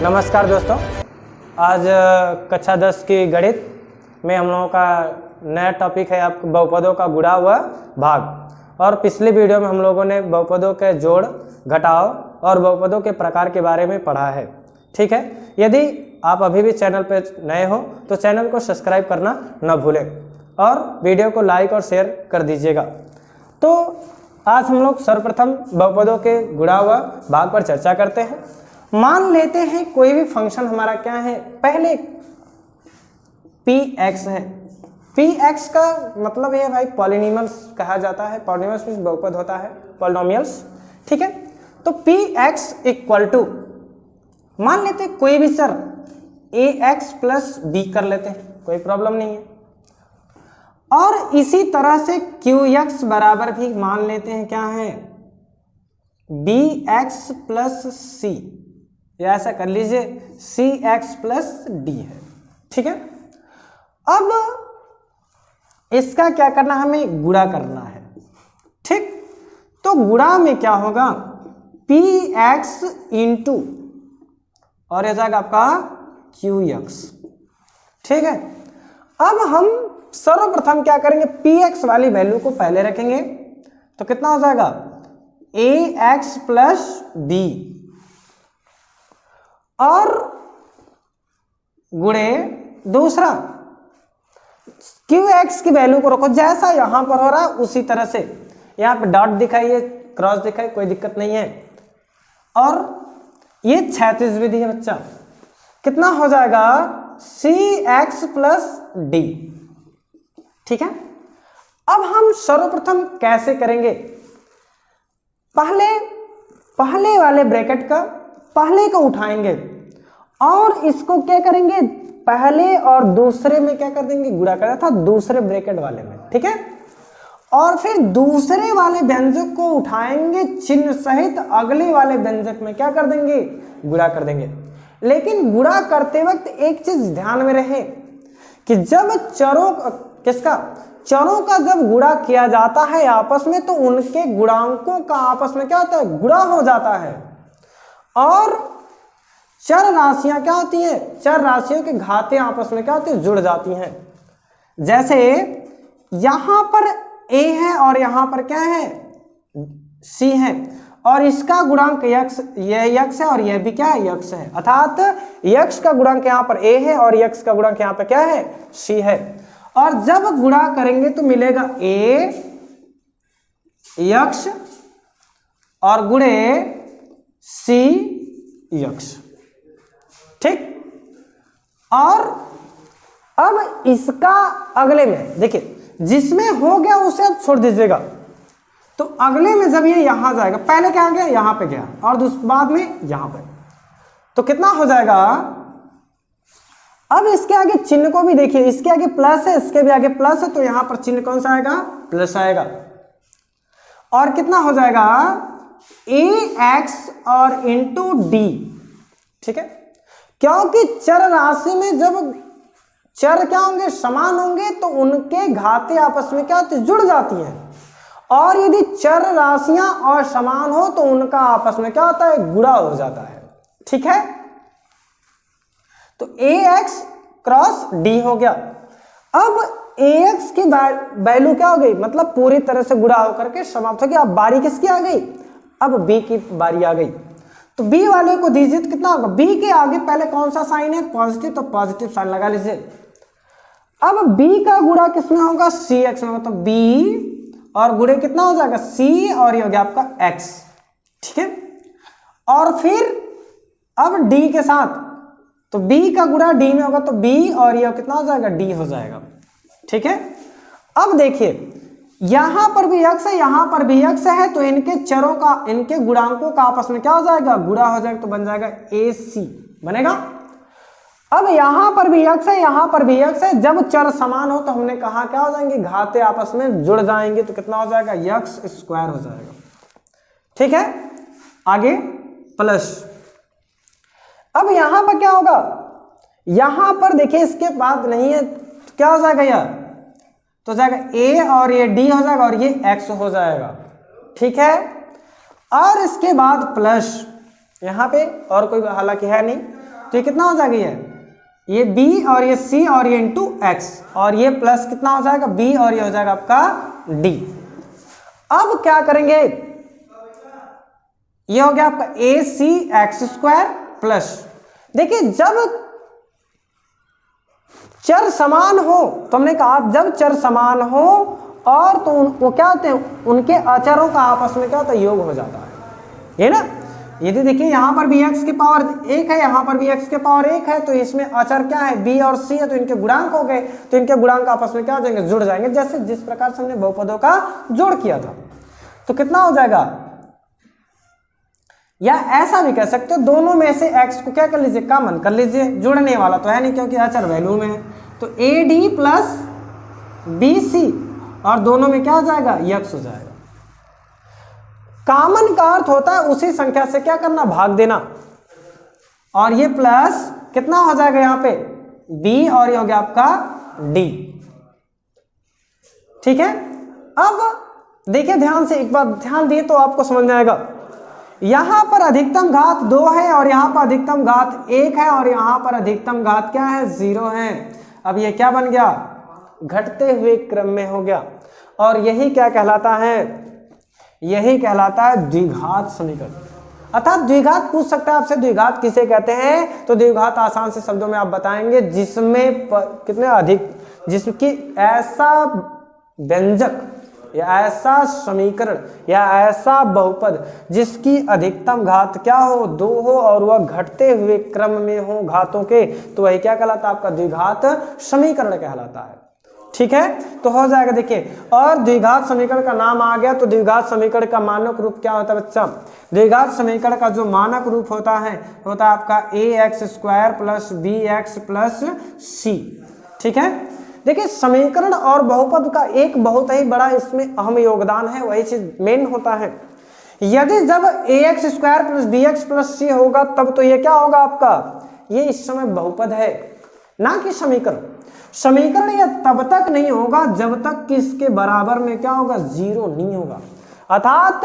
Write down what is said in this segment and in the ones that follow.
नमस्कार दोस्तों, आज कक्षा 10 की गणित में हम लोगों का नया टॉपिक है आपको बहुपदों का गुणा हुआ भाग। और पिछली वीडियो में हम लोगों ने बहुपदों के जोड़, घटाव और बहुपदों के प्रकार के बारे में पढ़ा है। ठीक है, यदि आप अभी भी चैनल पर नए हो तो चैनल को सब्सक्राइब करना न भूलें और वीडियो को लाइक और शेयर कर दीजिएगा। तो आज हम लोग सर्वप्रथम बहुपदों के गुणा हुआ भाग पर चर्चा करते हैं। मान लेते हैं कोई भी फंक्शन हमारा क्या है, पहले px है। px का मतलब है भाई पॉलिनोमियल्स कहा जाता है। पॉलिनोमियल्स में बहुपद होता है, पॉलिनोमियल्स। ठीक है, तो px इक्वल टू मान लेते हैं कोई भी चर ax प्लस b कर लेते हैं, कोई प्रॉब्लम नहीं है। और इसी तरह से qx बराबर भी मान लेते हैं क्या है, bx प्लस c, या ऐसा कर लीजिए cx प्लस d है। ठीक है, अब इसका क्या करना है, हमें गुणा करना है। ठीक, तो गुणा में क्या होगा, px इंटू और ये जाएगा आपका qx। ठीक है, अब हम सर्वप्रथम क्या करेंगे, px वाली वैल्यू को पहले रखेंगे तो कितना हो जाएगा ax प्लस b और गुणे दूसरा qx की वैल्यू को रखो जैसा यहां पर हो रहा है उसी तरह से। यहां पे डॉट दिखाइए, क्रॉस दिखाइए, कोई दिक्कत नहीं है। और ये क्षैतिज विधि है बच्चा, कितना हो जाएगा cx प्लस d। ठीक है, अब हम सर्वप्रथम कैसे करेंगे, पहले वाले ब्रैकेट का पहले को उठाएंगे और इसको क्या करेंगे, पहले और दूसरे में क्या कर देंगे, गुणा करा था दूसरे ब्रैकेट वाले में। ठीक है, और फिर दूसरे वाले व्यंजक को उठाएंगे चिन्ह सहित, अगले वाले व्यंजक में क्या कर देंगे, गुणा कर देंगे। लेकिन गुणा करते वक्त एक चीज ध्यान में रहे कि जब चरों का जब गुणा किया जाता है आपस में तो उनके गुणांकों का आपस में क्या होता है, गुणा हो जाता है। और चर राशियां क्या होती हैं, चर राशियों के घाते आपस में क्या होती है, जुड़ जाती हैं। जैसे यहां पर a है और यहां पर क्या है, c है, और इसका गुणांक x, यह x है और यह भी क्या है, x है। अर्थात x का गुणांक यहां पर a है और x का गुणांक यहां पर क्या है, c है। और जब गुणा करेंगे तो मिलेगा a x और गुणे c x। ठीक, और अब इसका अगले में देखिए, जिसमें हो गया उसे अब छोड़ दीजिएगा। तो अगले में जब ये यहां जाएगा, पहले क्या गया, यहां पे गया और बाद में यहां पे, तो कितना हो जाएगा। अब इसके आगे चिन्ह को भी देखिए, इसके आगे प्लस है, इसके भी आगे प्लस है, तो यहां पर चिन्ह कौन सा आएगा, प्लस आएगा। और कितना हो जाएगा ax और इंटू d। ठीक है, क्योंकि चर राशि में जब चर क्या होंगे, समान होंगे तो उनके घाते आपस में क्या होते, जुड़ जाती हैं। और यदि चर राशियां असमान हो तो उनका आपस में क्या होता है, गुणा हो जाता है। ठीक है, तो ax क्रॉस d हो गया। अब ax की वैल्यू क्या हो गई, मतलब पूरी तरह से गुणा होकर के समाप्त हो गया। अब बारी किसकी आ गई, अब b की बारी आ गई। तो b वाले को दीजिए तो कितना होगा, b के आगे पहले कौन सा साइन है, पॉजिटिव, तो पॉजिटिव साइन लगा लीजिए। अब b का गुणा किसमें होगा, cx में, तो b और गुणे कितना हो जाएगा, c और ये हो गया आपका x। ठीक है, और फिर अब d के साथ, तो b का गुणा d में होगा तो b और ये कितना हो जाएगा, d हो जाएगा। ठीक है, अब देखिए यहां पर भी x है, यहां पर भी x है, तो इनके चरों का, इनके गुणांकों का आपस में क्या हो जाएगा, गुणा हो जाएगा, तो बन जाएगा ac बनेगा। अब यहां पर भी x है, यहां पर भी x है, जब चर समान हो तो हमने कहा क्या हो जाएंगे, घाते आपस में जुड़ जाएंगे, तो कितना हो जाएगा, x स्क्वायर हो जाएगा। ठीक है, आगे प्लस। अब यहां पर क्या होगा, यहां पर देखिए इसके बाद नहीं है तो क्या हो जाएगा यार, तो जाएगा a और ये d हो जाएगा और ये x हो जाएगा। ठीक है, और इसके बाद प्लस, यहाँ पे और कोई हालांकि है नहीं, तो ये कितना हो जाएगा, ये b और ये c और ये इंटू एक्स और ये प्लस कितना हो जाएगा b और ये हो जाएगा आपका d। अब क्या करेंगे, ये हो गया आपका ac² प्लस, देखिए जब चर समान हो तो हमने कहा जब चर समान हो और तो वो क्या होते हैं, उनके अचरों का आपस में क्या होता है, योग हो जाता है ना। यदि देखिए यहाँ पर भी x की पावर 1 है, यहाँ पर भी x की पावर 1 है, तो इसमें अचर क्या है b और c है, तो इनके गुणांक हो गए, तो इनके गुणांक आपस में क्या हो जाएंगे, जुड़ जाएंगे, जैसे जिस प्रकार से हमने बहुपदों का जोड़ किया था। तो कितना हो जाएगा, या ऐसा भी कह सकते हो दोनों में से x को क्या कर लीजिए, कॉमन कर लीजिए, जुड़ने वाला तो है नहीं क्योंकि अचर वैल्यू में है, तो AD प्लस BC और दोनों में क्या हो जाएगा, x हो जाएगा। कॉमन का अर्थ होता है उसी संख्या से क्या करना, भाग देना, और ये प्लस कितना हो जाएगा यहाँ पे b और ये हो गया आपका d। ठीक है, अब देखिए ध्यान से, एक बार ध्यान दिए तो आपको समझ में आएगा। यहां पर अधिकतम घात 2 है और यहां पर अधिकतम घात 1 है और यहां पर अधिकतम घात क्या है, 0 है। अब ये क्या बन गया, घटते हुए क्रम में हो गया, और यही क्या कहलाता है, यही कहलाता है द्विघात समीकरण। अर्थात द्विघात पूछ सकता है आपसे, द्विघात किसे कहते हैं, तो द्विघात आसान से शब्दों में आप बताएंगे जिसमें कितने अधिक, जिसकी ऐसा व्यंजक या ऐसा समीकरण या ऐसा बहुपद जिसकी अधिकतम घात क्या हो, 2 हो और वह घटते हुए क्रम में हो घातों के, तो वही क्या कहलाता है, आपका द्विघात समीकरण कहलाता है। ठीक है, तो हो जाएगा देखिए, और द्विघात समीकरण का नाम आ गया, तो द्विघात समीकरण का मानक रूप क्या होता है बच्चा, द्विघात समीकरण का जो मानक रूप होता है आपका ax² plus bx plus c। ठीक है, देखिए समीकरण और बहुपद का एक बहुत ही बड़ा इसमें अहम योगदान है, वही चीज मेन होता है। यदि जब ax² plus bx plus c होगा तब तो ये क्या होगा आपका, ये इस समय बहुपद है ना कि समीकरण। समीकरण यह तब तक नहीं होगा जब तक कि इसके बराबर में क्या होगा, 0 नहीं होगा, अर्थात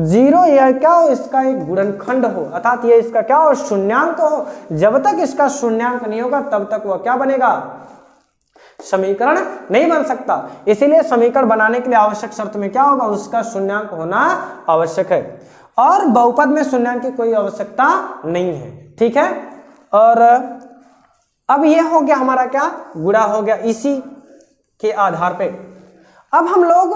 0 यह क्या हो, इसका एक गुणनखंड हो, अर्थात ये इसका क्या हो, शून्यांक हो। जब तक इसका शून्यांक नहीं होगा तब तक वह क्या बनेगा, समीकरण नहीं बन सकता। इसीलिए समीकरण बनाने के लिए आवश्यक शर्त में क्या होगा, उसका शून्यांक होना आवश्यक है, और बहुपद में शून्यांक की कोई आवश्यकता नहीं है। ठीक है, और अब यह हो गया हमारा क्या, गुणा हो गया इसी के आधार पे। अब हम लोग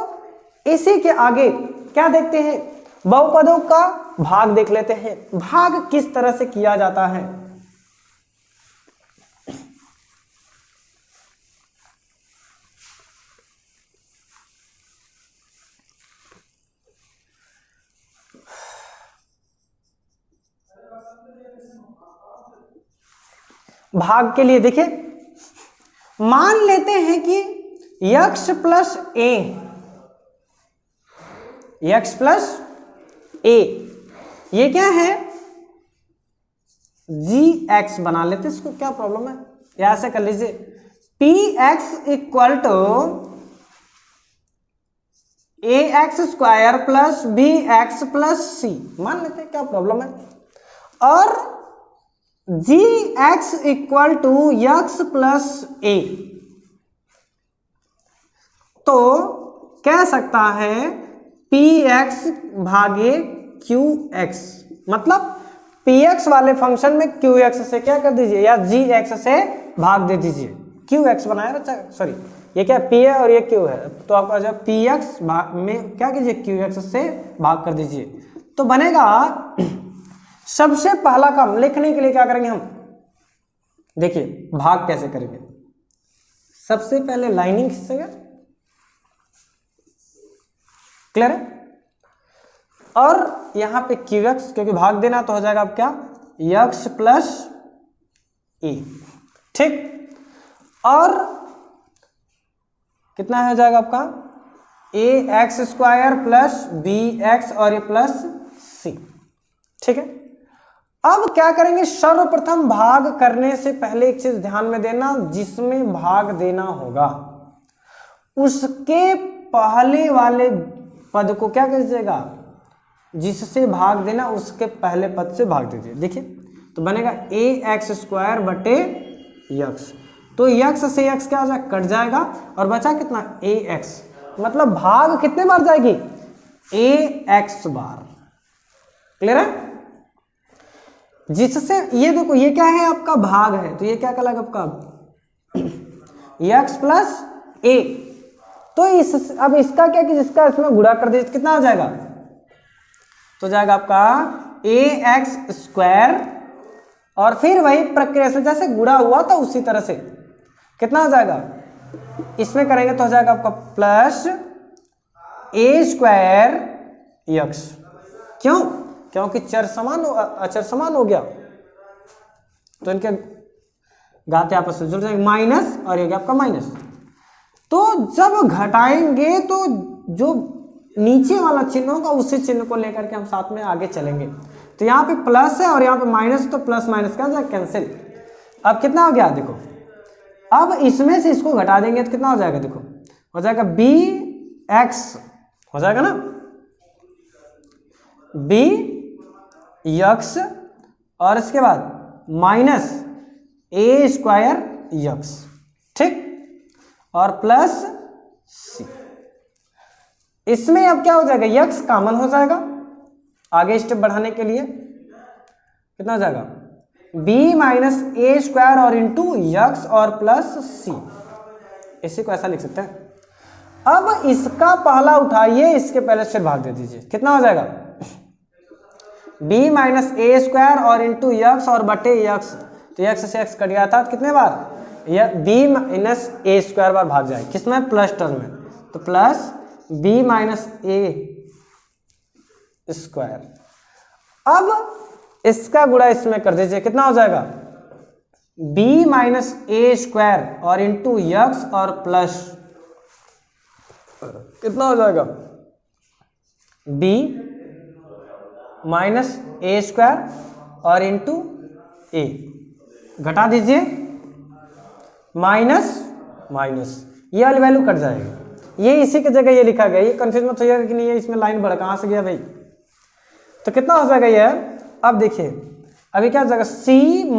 इसी के आगे क्या देखते हैं, बहुपदों का भाग देख लेते हैं। भाग किस तरह से किया जाता है, भाग के लिए देखिए, मान लेते हैं कि x plus a, x plus a ये क्या है, gx बना लेते, इसको क्या प्रॉब्लम है, या ऐसे कर लीजिए px equal to ax² plus bx plus c मान लेते, क्या प्रॉब्लम है, और gx equal to x plus a, तो कह सकता है px भागे qx, मतलब px वाले फंक्शन में qx से क्या कर दीजिए, या gx से भाग दे दीजिए। qx बनाया बच्चा, सॉरी ये क्या p है और ये q है, तो आपका जब px में क्या कीजिए, qx से भाग कर दीजिए, तो बनेगा। सबसे पहला काम लिखने के लिए क्या करेंगे हम, देखिए भाग कैसे करेंगे, सबसे पहले लाइनिंग खींचेंगे, क्लियर है, और यहां पे qx क्योंकि भाग देना तो हो जाएगा अब क्या, x प्लस a। ठीक, और कितना हो जाएगा आपका ax² प्लस bx और ये प्लस c। ठीक है, अब क्या करेंगे, सर्वप्रथम भाग करने से पहले एक चीज ध्यान में देना, जिसमें भाग देना होगा उसके पहले वाले पद को क्या कीजिएगा, जिससे भाग देना उसके पहले पद से भाग दीजिए। देखिए तो बनेगा ax² बटे x। तो x से x क्या हो जाएगा, कट जाएगा और बचा कितना ax, मतलब भाग कितने बार जाएगी, ax बार। क्लियर है? जिससे ये देखो ये क्या है आपका भाग है, तो ये क्या कहलाएगा आपका x प्लस a। तो इस अब इसका क्या कि जिसका इसमें गुणा कर दीजिए कितना हो जाएगा, तो जाएगा आपका ax² और फिर वही प्रक्रिया से जैसे गुणा हुआ था उसी तरह से कितना हो जाएगा, इसमें करेंगे तो हो जाएगा आपका प्लस a² x। क्यों? क्योंकि अचर समान हो गया तो इनके घाते आपस में जुड़ जाएंगे, माइनस और ये आपका माइनस। तो जब घटाएंगे तो जो नीचे वाला चिन्ह होगा उसी चिन्ह को लेकर के हम साथ में आगे चलेंगे। तो यहाँ पे प्लस है और यहाँ पे माइनस, तो प्लस माइनस क्या हो जाएगा, कैंसिल। अब कितना हो गया देखो, अब इसमें से इसको घटा देंगे तो कितना हो जाएगा, देखो हो जाएगा bx हो जाएगा ना, bx और इसके बाद माइनस a² x, ठीक, और प्लस c। इसमें अब क्या हो जाएगा, x कॉमन हो जाएगा, आगे स्टेप बढ़ाने के लिए कितना हो जाएगा b-a² और इंटू x और प्लस c। इसी को ऐसा लिख सकते हैं। अब इसका पहला उठाइए, इसके पहले से भाग दे दीजिए, कितना हो जाएगा b-a² और इंटू x और बटे x। तो x से x कट गया था कितने बार, यह b-a² बार भाग जाए किसमें, प्लस टर्म में, तो प्लस b-a²। अब इसका गुणा इसमें कर दीजिए, कितना हो जाएगा b-a² और इंटू x और प्लस कितना हो जाएगा b-a² और इंटू a, घटा दीजिए माइनस माइनस, ये वाली वैल्यू कट जाएगी, ये इसी की जगह ये लिखा गया, ये कंफ्यूज मत होइएगा कि नहीं ये इसमें लाइन बढ़ कहाँ से गया भाई। तो कितना हो जाएगा ये, अब देखिए अभी क्या हो जाएगा c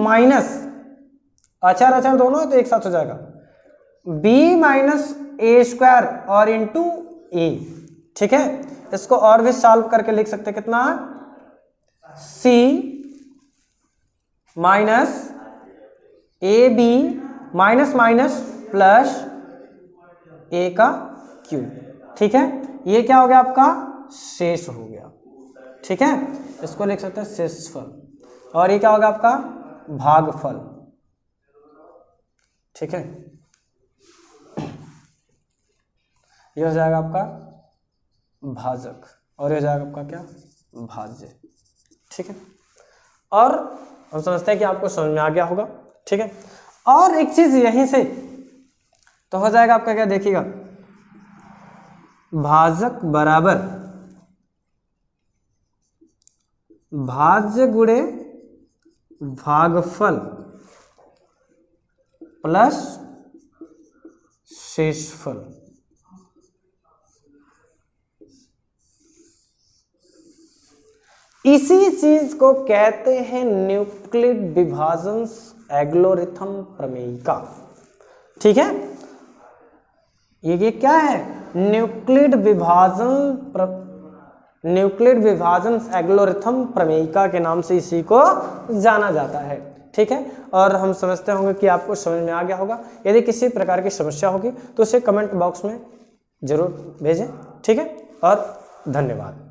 माइनस अचार दोनों तो एक साथ हो जाएगा b-a² और इंटू a, ठीक है। इसको और भी सॉल्व करके लिख सकते हैं, कितना c minus ab minus minus plus a का क्यूब, ठीक है। ये क्या हो गया आपका शेष हो गया, ठीक है, इसको लिख सकते हैं शेषफल, और ये क्या होगा आपका भागफल, ठीक है। ये हो जाएगा आपका भाजक और ये हो जाएगा आपका क्या भाज्य, ठीक है। और हम समझते हैं कि आपको समझ में आ गया होगा, ठीक है। और एक चीज यहीं से तो हो जाएगा आपका क्या, देखिएगा भाजक बराबर भाज्य गुणे भागफल प्लस शेषफल। इसी चीज को कहते हैं न्यूक्लिड विभाजन एल्गोरिथम प्रमेयिका, ठीक है। ये क्या है, न्यूक्लिड विभाजन एल्गोरिथम प्रमेयिका के नाम से इसी को जाना जाता है, ठीक है। और हम समझते होंगे कि आपको समझ में आ गया होगा। यदि किसी प्रकार की समस्या होगी तो उसे कमेंट बॉक्स में जरूर भेजें, ठीक है। और धन्यवाद।